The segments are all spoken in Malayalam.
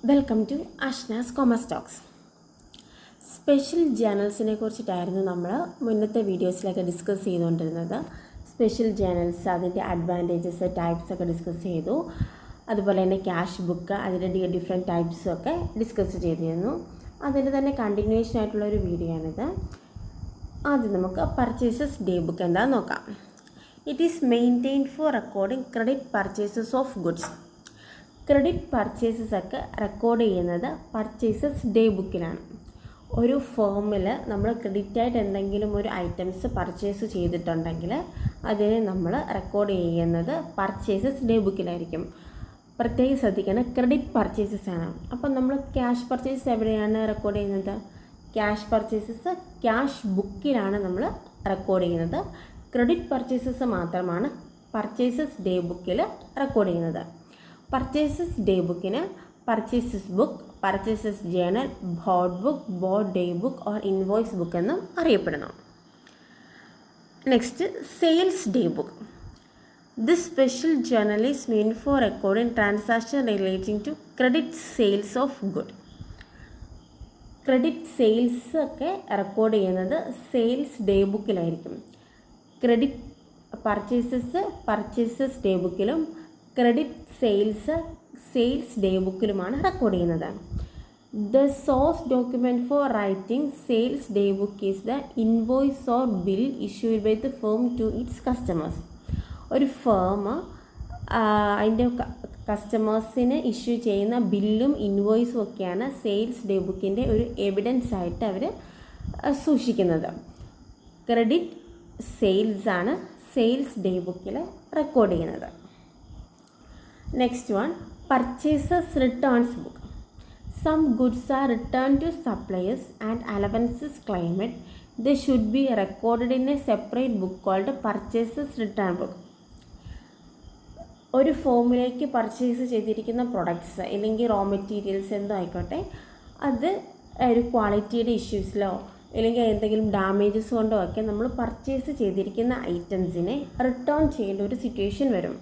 Welcome to Ashna's commerce talks. Special ജേണൽസിനെ കുറിച്ചിട്ടായിരുന്നു നമ്മൾ മുന്നത്തെ വീഡിയോസിലൊക്കെ ഡിസ്കസ് ചെയ്തുകൊണ്ടിരുന്നത്. സ്പെഷ്യൽ ജേണൽസ്, അതിൻ്റെ അഡ്വാൻറ്റേജസ്, ടൈപ്സ് ഒക്കെ ഡിസ്കസ് ചെയ്തു. അതുപോലെ തന്നെ ക്യാഷ് ബുക്ക്, അതിൻ്റെ ഡിഫറെൻറ്റ് ടൈപ്സും ഒക്കെ ഡിസ്കസ് ചെയ്തിരുന്നു. അതിൻ്റെ തന്നെ കണ്ടിന്യൂഷൻ ആയിട്ടുള്ളൊരു വീഡിയോ ആണിത്. ആദ്യം നമുക്ക് പർച്ചേസസ് ഡേ ബുക്ക് എന്താണെന്ന് നോക്കാം. It is maintained four recording credit purchases of goods. Credit purchases ഒക്കെ റെക്കോർഡ് ചെയ്യുന്നത് പർച്ചേസസ് ഡേ ബുക്കിലാണ്. ഒരു ഫേമിൽ നമ്മൾ ക്രെഡിറ്റായിട്ട് എന്തെങ്കിലും ഒരു ഐറ്റംസ് പർച്ചേസ് ചെയ്തിട്ടുണ്ടെങ്കിൽ അതിനെ നമ്മൾ റെക്കോർഡ് ചെയ്യുന്നത് പർച്ചേസസ് ഡേ ബുക്കിലായിരിക്കും. പ്രത്യേകം ശ്രദ്ധിക്കണം, ക്രെഡിറ്റ് പർച്ചേസസ് ആണ്. അപ്പം നമ്മൾ ക്യാഷ് പർച്ചേസസ് എവിടെയാണ് റെക്കോർഡ് ചെയ്യുന്നത്? ക്യാഷ് പർച്ചേസസ് ക്യാഷ് ബുക്കിലാണ് നമ്മൾ റെക്കോർഡ് ചെയ്യുന്നത്. ക്രെഡിറ്റ് പർച്ചേസസ് മാത്രമാണ് പർച്ചേസസ് ഡേ ബുക്കിൽ റെക്കോർഡ് ചെയ്യുന്നത്. പർച്ചേസസ് ഡേ ബുക്കിന് purchases book, purchases journal, bought book, bought day book or invoice book എന്നും അറിയപ്പെടുന്നു. Next, sales day book. This special journal is main for recording transaction relating to credit sales of good. Credit sales ഒക്കെ റെക്കോർഡ് ചെയ്യുന്നത് സെയിൽസ് ഡേ ബുക്കിലായിരിക്കും. Credit purchases day ബുക്കിലും credit sales day ബുക്കിലുമാണ് റെക്കോർഡ് ചെയ്യുന്നത്. The source document for writing sales day book is the invoice or bill issued by the firm to its customers. ഒരു ഫേം അതിൻ്റെ കസ്റ്റമേഴ്സിന് ഇഷ്യൂ ചെയ്യുന്ന ബില്ലും ഇൻവോയ്സും ഒക്കെയാണ് സെയിൽസ് ഡേ ബുക്കിൻ്റെ ഒരു എവിഡൻസ് ആയിട്ട് അവർ സൂക്ഷിക്കുന്നത്. ക്രെഡിറ്റ് സെയിൽസ് ആണ് സെയിൽസ് ഡേ ബുക്കിൽ റെക്കോർഡ് ചെയ്യുന്നത്. Next one, purchases returns book. Some goods are return to suppliers and allowances claimed. They should be recorded in a separate book called purchases return book. ഒരു ഫോമിലേക്ക് പർച്ചേസ് ചെയ്തിരിക്കുന്ന പ്രൊഡക്ട്സ് അല്ലെങ്കിൽ റോ മെറ്റീരിയൽസ് എന്തോ ആയിക്കോട്ടെ, അത് ഒരു ക്വാളിറ്റിയുടെ ഇഷ്യൂസിലോ അല്ലെങ്കിൽ എന്തെങ്കിലും ഡാമേജസ് കൊണ്ടോ ഒക്കെ നമ്മൾ പർച്ചേസ് ചെയ്തിരിക്കുന്ന ഐറ്റംസിനെ റിട്ടേൺ ചെയ്യേണ്ട ഒരു സിറ്റുവേഷൻ വരും.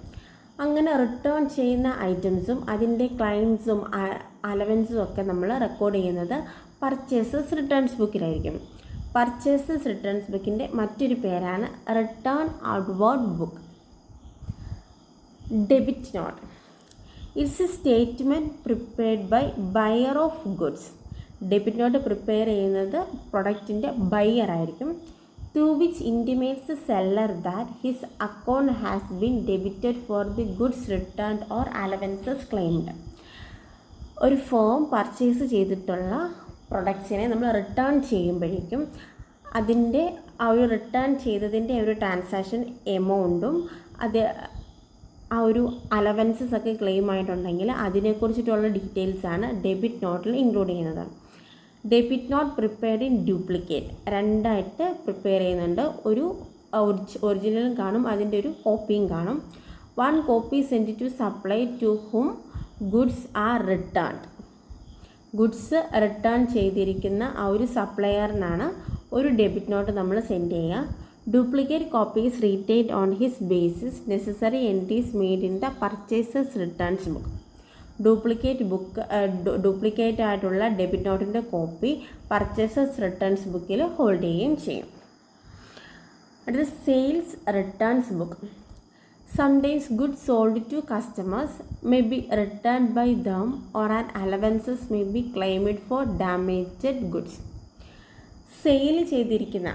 അങ്ങനെ റിട്ടേൺ ചെയ്യുന്ന ഐറ്റംസും അതിൻ്റെ ക്ലെയിംസും അലവൻസും ഒക്കെ നമ്മൾ റെക്കോർഡ് ചെയ്യുന്നത് പർച്ചേസസ് റിട്ടേൺസ് ബുക്കിലായിരിക്കും. പർച്ചേസസ് റിട്ടേൺസ് ബുക്കിൻ്റെ മറ്റൊരു പേരാണ് return outward book. Debit note. It's a statement prepared by buyer of goods. Debit note prepare ചെയ്യുന്നത് പ്രൊഡക്റ്റിൻ്റെ ബയർ ആയിരിക്കും. Through which intimates the seller that his account has been debited for the goods returned or allowances claimed. ഒരു ഫേം പർച്ചേസ് ചെയ്തിട്ടുള്ള പ്രൊഡക്ട്സിനെ നമ്മൾ റിട്ടേൺ ചെയ്യുമ്പോഴേക്കും അതിൻ്റെ ആ ഒരു റിട്ടേൺ ചെയ്തതിൻ്റെ ഒരു ട്രാൻസാക്ഷൻ എമൗണ്ടും അത് ആ ഒരു അലവൻസസ് ഒക്കെ ക്ലെയിം ആയിട്ടുണ്ടെങ്കിൽ അതിനെക്കുറിച്ചിട്ടുള്ള ഡീറ്റെയിൽസാണ് ഡെബിറ്റ് നോട്ടിൽ ഇൻക്ലൂഡ് ചെയ്യുന്നത്. Debit note prepared in duplicate. രണ്ടായിട്ട് പ്രിപ്പയർ ചെയ്യുന്നുണ്ട്. ഒരു ഒറിജിനലും കാണും, അതിൻ്റെ ഒരു കോപ്പിയും കാണും. One copy send to supply to whom goods are returned. Goods return ചെയ്തിരിക്കുന്ന ആ ഒരു സപ്ലയറിനാണ് ഒരു ഡെബിറ്റ് നോട്ട് നമ്മൾ സെൻഡ് ചെയ്യുക. Duplicate copies retained on his basis necessary entries made in the purchases returns book. Duplicate ആയിട്ടുള്ള ഡെബിറ്റ് നോട്ടിൻ്റെ കോപ്പി പർച്ചേസസ് റിട്ടേൺസ് ബുക്കിൽ ഹോൾഡ് ചെയ്യുകയും ചെയ്യും. അടുത്ത sales returns book. Sometimes goods sold to customers may be returned by them or an allowances may be claimed for damaged goods. Sale ചെയ്തിരിക്കുന്ന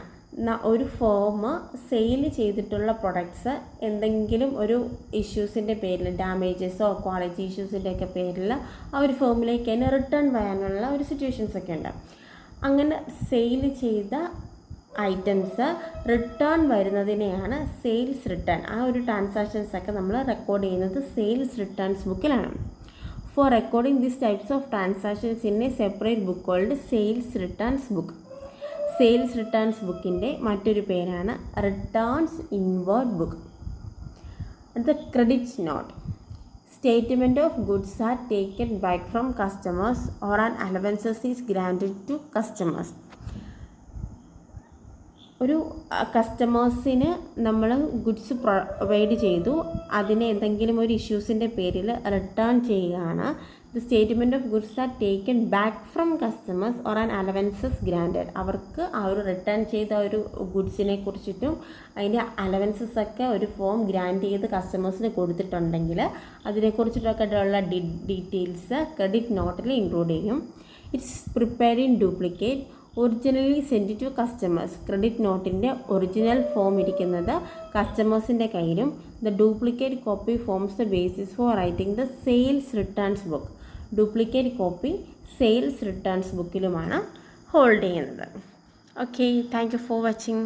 ഒരു ഫേം സെയിൽ ചെയ്തിട്ടുള്ള പ്രൊഡക്ട്സ് എന്തെങ്കിലും ഒരു ഇഷ്യൂസിൻ്റെ പേരിൽ, ഡാമേജസോ ക്വാളിറ്റി ഇഷ്യൂസിൻ്റെ ഒക്കെ പേരിൽ ആ ഒരു ഫേമിലേക്ക് തന്നെ റിട്ടേൺ വരാനുള്ള ഒരു സിറ്റുവേഷൻസ് ഒക്കെ ഉണ്ട്. അങ്ങനെ സെയിൽ ചെയ്ത ഐറ്റംസ് റിട്ടേൺ വരുന്നതിനെയാണ് സെയിൽസ് റിട്ടേൺ. ആ ഒരു ട്രാൻസാക്ഷൻസ് ഒക്കെ നമ്മൾ റെക്കോർഡ് ചെയ്യുന്നത് സെയിൽസ് റിട്ടേൺസ് ബുക്കിലാണ്. For recording this types of transactions in a separate book called sales returns book. Sales returns ബുക്കിൻ്റെ മറ്റൊരു പേരാണ് റിട്ടേൺസ് ഇൻവേർഡ് ബുക്ക്. അടുത്ത credit note. Statement of goods are taken back from customers or an allowances is granted to customers. ഒരു കസ്റ്റമേഴ്സിന് നമ്മൾ ഗുഡ്സ് പ്രൊവൈഡ് ചെയ്തു, അതിന് എന്തെങ്കിലും ഒരു ഇഷ്യൂസിൻ്റെ പേരിൽ റിട്ടേൺ ചെയ്യുകയാണ്. The statement of goods are taken back from customers or an allowances granted. അവർക്ക് ആ ഒരു റിട്ടേൺ ചെയ്ത ഒരു ഗുഡ്സിനെ കുറിച്ചിട്ടും അതിൻ്റെ അലവൻസസ് ഒക്കെ ഒരു ഫോം ഗ്രാൻഡ് ചെയ്ത് കസ്റ്റമേഴ്സിന് കൊടുത്തിട്ടുണ്ടെങ്കിൽ അതിനെക്കുറിച്ചിട്ടൊക്കെ ഉള്ള ഡീറ്റെയിൽസ് ക്രെഡിറ്റ് നോട്ടിൽ ഇൻക്ലൂഡ് ചെയ്യും. It's prepared in duplicate, originally send to customers. Credit നോട്ടിൻ്റെ ഒറിജിനൽ ഫോം ഇരിക്കുന്നത് കസ്റ്റമേഴ്സിൻ്റെ കയ്യിലും the duplicate copy forms the basis for writing the sales returns book. Duplicate copy sales returns ബുക്കിലുമാണ് ഹോൾഡ് ചെയ്യുന്നത്. Okay, thank you for watching.